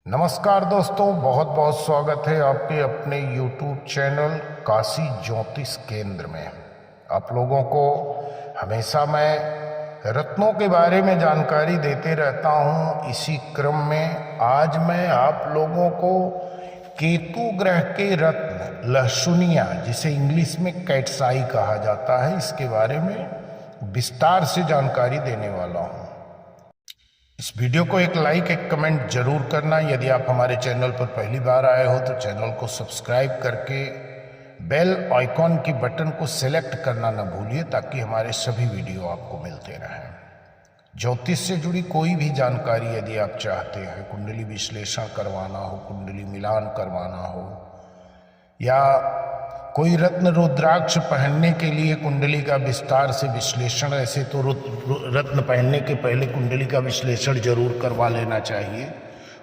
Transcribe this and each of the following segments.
नमस्कार दोस्तों, बहुत बहुत स्वागत है आपके अपने YouTube चैनल काशी ज्योतिष केंद्र में। आप लोगों को हमेशा मैं रत्नों के बारे में जानकारी देते रहता हूं। इसी क्रम में आज मैं आप लोगों को केतु ग्रह के रत्न लहसुनिया, जिसे इंग्लिश में कैट्साई कहा जाता है, इसके बारे में विस्तार से जानकारी देने वाला हूं। इस वीडियो को एक लाइक एक कमेंट जरूर करना। यदि आप हमारे चैनल पर पहली बार आए हो तो चैनल को सब्सक्राइब करके बेल आइकॉन की बटन को सेलेक्ट करना न भूलिए, ताकि हमारे सभी वीडियो आपको मिलते रहें। ज्योतिष से जुड़ी कोई भी जानकारी यदि आप चाहते हैं, कुंडली विश्लेषण करवाना हो, कुंडली मिलान करवाना हो, या कोई रत्न रुद्राक्ष पहनने के लिए कुंडली का विस्तार से विश्लेषण, ऐसे तो रत्न पहनने के पहले कुंडली का विश्लेषण जरूर करवा लेना चाहिए।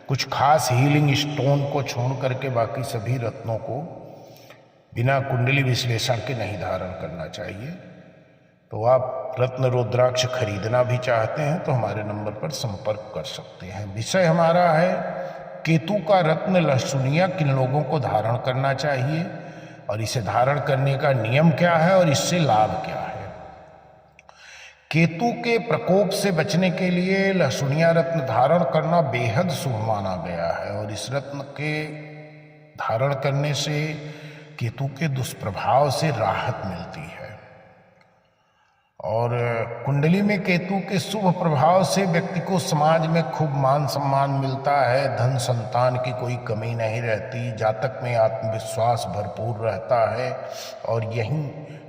कुछ खास हीलिंग स्टोन को छोड़ करके बाकी सभी रत्नों को बिना कुंडली विश्लेषण के नहीं धारण करना चाहिए। तो आप रत्न रुद्राक्ष खरीदना भी चाहते हैं तो हमारे नंबर पर संपर्क कर सकते हैं। विषय हमारा है केतु का रत्न लहसुनिया किन लोगों को धारण करना चाहिए, और इसे धारण करने का नियम क्या है और इससे लाभ क्या है। केतु के प्रकोप से बचने के लिए लहसुनिया रत्न धारण करना बेहद शुभ माना गया है, और इस रत्न के धारण करने से केतु के दुष्प्रभाव से राहत मिलती है। और कुंडली में केतु के शुभ प्रभाव से व्यक्ति को समाज में खूब मान सम्मान मिलता है, धन संतान की कोई कमी नहीं रहती, जातक में आत्मविश्वास भरपूर रहता है। और यहीं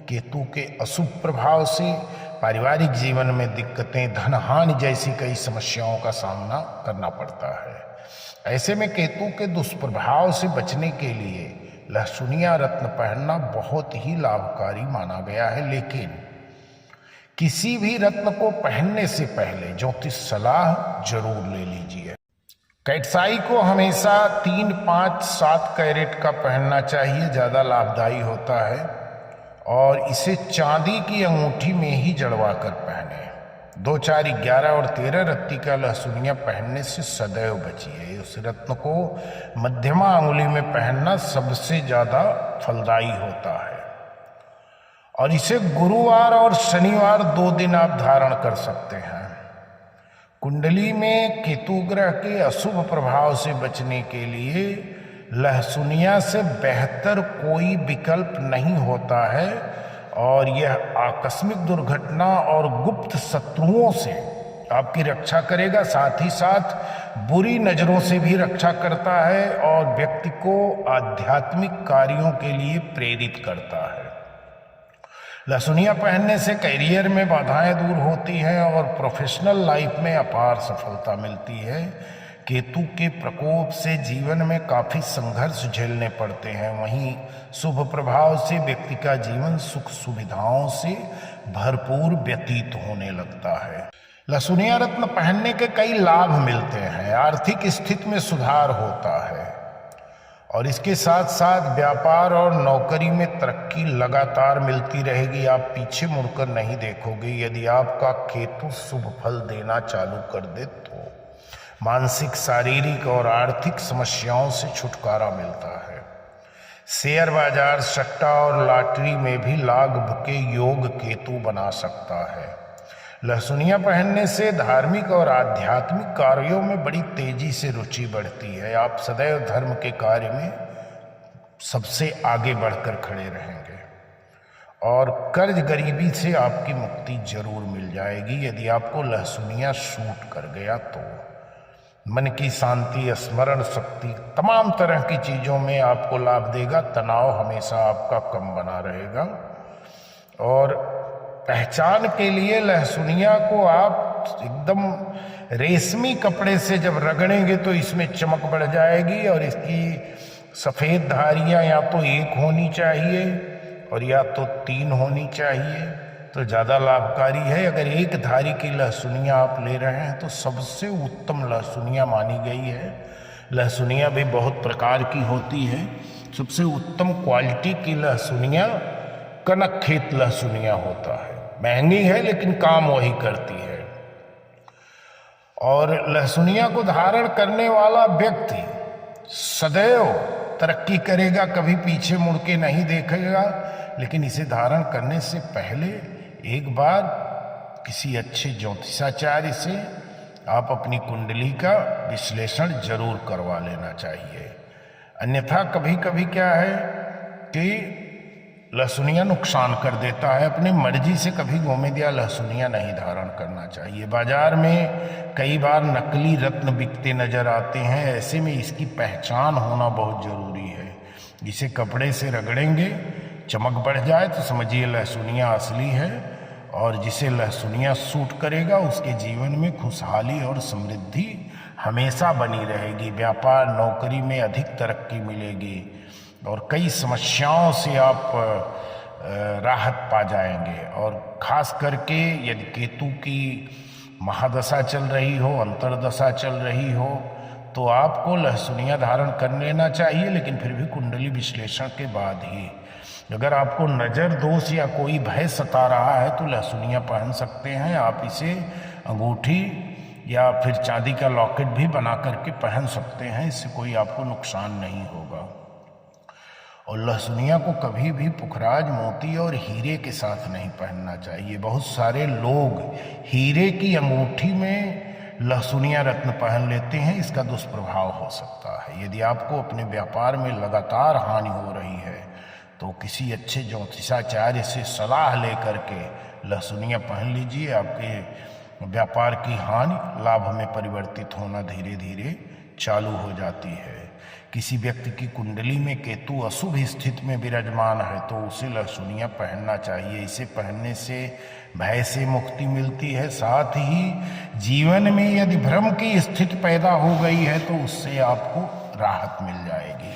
केतु के अशुभ प्रभाव से पारिवारिक जीवन में दिक्कतें, धन हानि जैसी कई समस्याओं का सामना करना पड़ता है। ऐसे में केतु के दुष्प्रभाव से बचने के लिए लहसुनिया रत्न पहनना बहुत ही लाभकारी माना गया है। लेकिन किसी भी रत्न को पहनने से पहले ज्योतिष सलाह जरूर ले लीजिए। कैट्साई को हमेशा 3, 5, 7 कैरेट का पहनना चाहिए, ज़्यादा लाभदायी होता है। और इसे चांदी की अंगूठी में ही जड़वा कर पहने। 2, 4, 11 और 13 रत्ती का लहसुनिया पहनने से सदैव बचिए। उस रत्न को मध्यमा अंगुली में पहनना सबसे ज़्यादा फलदायी होता है। और इसे गुरुवार और शनिवार 2 दिन आप धारण कर सकते हैं। कुंडली में केतु ग्रह के अशुभ प्रभाव से बचने के लिए लहसुनिया से बेहतर कोई विकल्प नहीं होता है, और यह आकस्मिक दुर्घटना और गुप्त शत्रुओं से आपकी रक्षा करेगा, साथ ही साथ बुरी नजरों से भी रक्षा करता है, और व्यक्ति को आध्यात्मिक कार्यों के लिए प्रेरित करता है। लहसुनिया पहनने से करियर में बाधाएं दूर होती हैं और प्रोफेशनल लाइफ में अपार सफलता मिलती है। केतु के प्रकोप से जीवन में काफ़ी संघर्ष झेलने पड़ते हैं, वहीं शुभ प्रभाव से व्यक्ति का जीवन सुख सुविधाओं से भरपूर व्यतीत होने लगता है। लहसुनिया रत्न पहनने के कई लाभ मिलते हैं। आर्थिक स्थिति में सुधार होता है, और इसके साथ साथ व्यापार और नौकरी में तरक्की लगातार मिलती रहेगी। आप पीछे मुड़कर नहीं देखोगे। यदि आपका केतु शुभ फल देना चालू कर दे तो मानसिक, शारीरिक और आर्थिक समस्याओं से छुटकारा मिलता है। शेयर बाजार, सट्टा और लॉटरी में भी लाभ के योग केतु बना सकता है। लहसुनिया पहनने से धार्मिक और आध्यात्मिक कार्यों में बड़ी तेजी से रुचि बढ़ती है। आप सदैव धर्म के कार्य में सबसे आगे बढ़कर खड़े रहेंगे, और कर्ज गरीबी से आपकी मुक्ति जरूर मिल जाएगी। यदि आपको लहसुनिया सूट कर गया तो मन की शांति, स्मरण शक्ति, तमाम तरह की चीज़ों में आपको लाभ देगा। तनाव हमेशा आपका कम बना रहेगा। और पहचान के लिए लहसुनिया को आप एकदम रेशमी कपड़े से जब रगड़ेंगे तो इसमें चमक बढ़ जाएगी, और इसकी सफ़ेद धारियाँ या तो 1 होनी चाहिए और या तो 3 होनी चाहिए, तो ज़्यादा लाभकारी है। अगर 1 धारी की लहसुनिया आप ले रहे हैं तो सबसे उत्तम लहसुनिया मानी गई है। लहसुनिया भी बहुत प्रकार की होती है। सबसे उत्तम क्वालिटी की लहसुनिया कनक खेत लहसुनिया होता है। महंगी है लेकिन काम वही करती है। और लहसुनिया को धारण करने वाला व्यक्ति सदैव तरक्की करेगा, कभी पीछे मुड़ के नहीं देखेगा। लेकिन इसे धारण करने से पहले एक बार किसी अच्छे ज्योतिषाचार्य से आप अपनी कुंडली का विश्लेषण जरूर करवा लेना चाहिए। अन्यथा कभी कभी क्या है कि लहसुनिया नुकसान कर देता है। अपनी मर्जी से कभी गोमेद या लहसुनिया नहीं धारण करना चाहिए। बाजार में कई बार नकली रत्न बिकते नजर आते हैं, ऐसे में इसकी पहचान होना बहुत जरूरी है। इसे कपड़े से रगड़ेंगे, चमक बढ़ जाए तो समझिए लहसुनिया असली है, और जिसे लहसुनिया सूट करेगा उसके जीवन में खुशहाली और समृद्धि हमेशा बनी रहेगी। व्यापार नौकरी में अधिक तरक्की मिलेगी और कई समस्याओं से आप राहत पा जाएंगे। और खास करके यदि केतु की महादशा चल रही हो, अंतरदशा चल रही हो, तो आपको लहसुनिया धारण कर लेना चाहिए, लेकिन फिर भी कुंडली विश्लेषण के बाद ही। अगर आपको नज़र दोष या कोई भय सता रहा है तो लहसुनिया पहन सकते हैं। आप इसे अंगूठी या फिर चांदी का लॉकेट भी बना करके पहन सकते हैं, इससे कोई आपको नुकसान नहीं होगा। और लहसुनिया को कभी भी पुखराज, मोती और हीरे के साथ नहीं पहनना चाहिए। बहुत सारे लोग हीरे की अंगूठी में लहसुनिया रत्न पहन लेते हैं, इसका दुष्प्रभाव हो सकता है। यदि आपको अपने व्यापार में लगातार हानि हो रही है तो किसी अच्छे ज्योतिषाचार्य से सलाह लेकर के लहसुनिया पहन लीजिए। आपके व्यापार की हानि लाभ में परिवर्तित होना धीरे धीरे चालू हो जाती है। किसी व्यक्ति की कुंडली में केतु अशुभ स्थिति में विराजमान है तो उसे लहसुनिया पहनना चाहिए। इसे पहनने से भय से मुक्ति मिलती है, साथ ही जीवन में यदि भ्रम की स्थिति पैदा हो गई है तो उससे आपको राहत मिल जाएगी।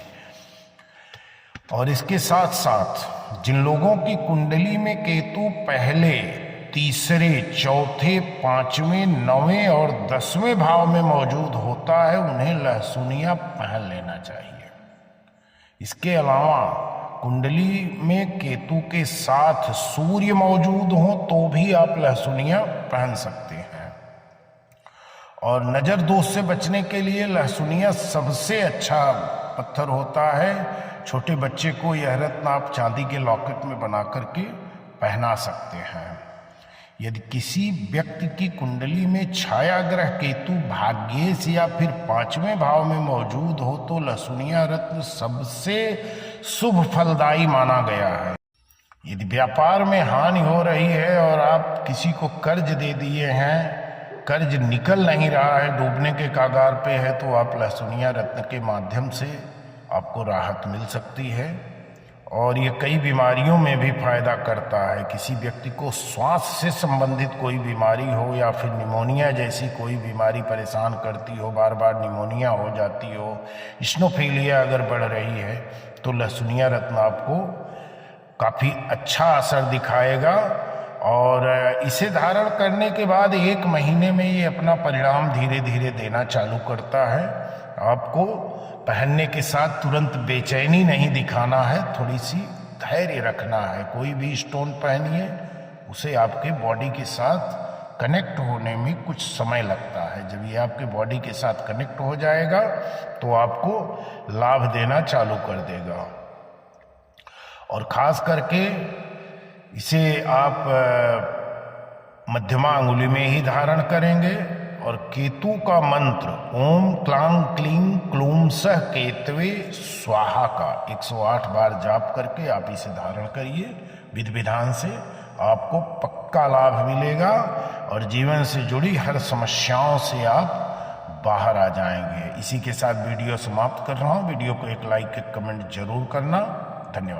और इसके साथ साथ जिन लोगों की कुंडली में केतु पहले, तीसरे, चौथे, पांचवें, नौवें और 10वें भाव में मौजूद होता है उन्हें लहसुनिया पहन लेना चाहिए। इसके अलावा कुंडली में केतु के साथ सूर्य मौजूद हो तो भी आप लहसुनिया पहन सकते हैं। और नजर दोष से बचने के लिए लहसुनिया सबसे अच्छा पत्थर होता है। छोटे बच्चे को यह रत्न आप चांदी के लॉकेट में बना करके पहना सकते हैं। यदि किसी व्यक्ति की कुंडली में छाया ग्रह केतु भाग्येश या फिर 5वें भाव में मौजूद हो तो लहसुनिया रत्न सबसे शुभ फलदायी माना गया है। यदि व्यापार में हानि हो रही है और आप किसी को कर्ज दे दिए हैं, कर्ज निकल नहीं रहा है, डूबने के कगार पे है, तो आप लहसुनिया रत्न के माध्यम से आपको राहत मिल सकती है। और ये कई बीमारियों में भी फायदा करता है। किसी व्यक्ति को श्वास से संबंधित कोई बीमारी हो या फिर निमोनिया जैसी कोई बीमारी परेशान करती हो, बार बार निमोनिया हो जाती हो, इस्नोफीलिया अगर बढ़ रही है, तो लहसुनिया रत्न आपको काफ़ी अच्छा असर दिखाएगा। और इसे धारण करने के बाद 1 महीने में ये अपना परिणाम धीरे धीरे देना चालू करता है। आपको पहनने के साथ तुरंत बेचैनी नहीं दिखाना है, थोड़ी सी धैर्य रखना है। कोई भी स्टोन पहनिए, उसे आपके बॉडी के साथ कनेक्ट होने में कुछ समय लगता है। जब ये आपके बॉडी के साथ कनेक्ट हो जाएगा तो आपको लाभ देना चालू कर देगा। और ख़ास करके इसे आप मध्यमा अंगुली में ही धारण करेंगे। और केतु का मंत्र ओम क्लां क्लीं क्लूम सह केतवे स्वाहा का 108 बार जाप करके आप इसे धारण करिए। विधि विधान से आपको पक्का लाभ मिलेगा और जीवन से जुड़ी हर समस्याओं से आप बाहर आ जाएंगे। इसी के साथ वीडियो समाप्त कर रहा हूँ। वीडियो को एक लाइक, एक कमेंट जरूर करना। धन्यवाद।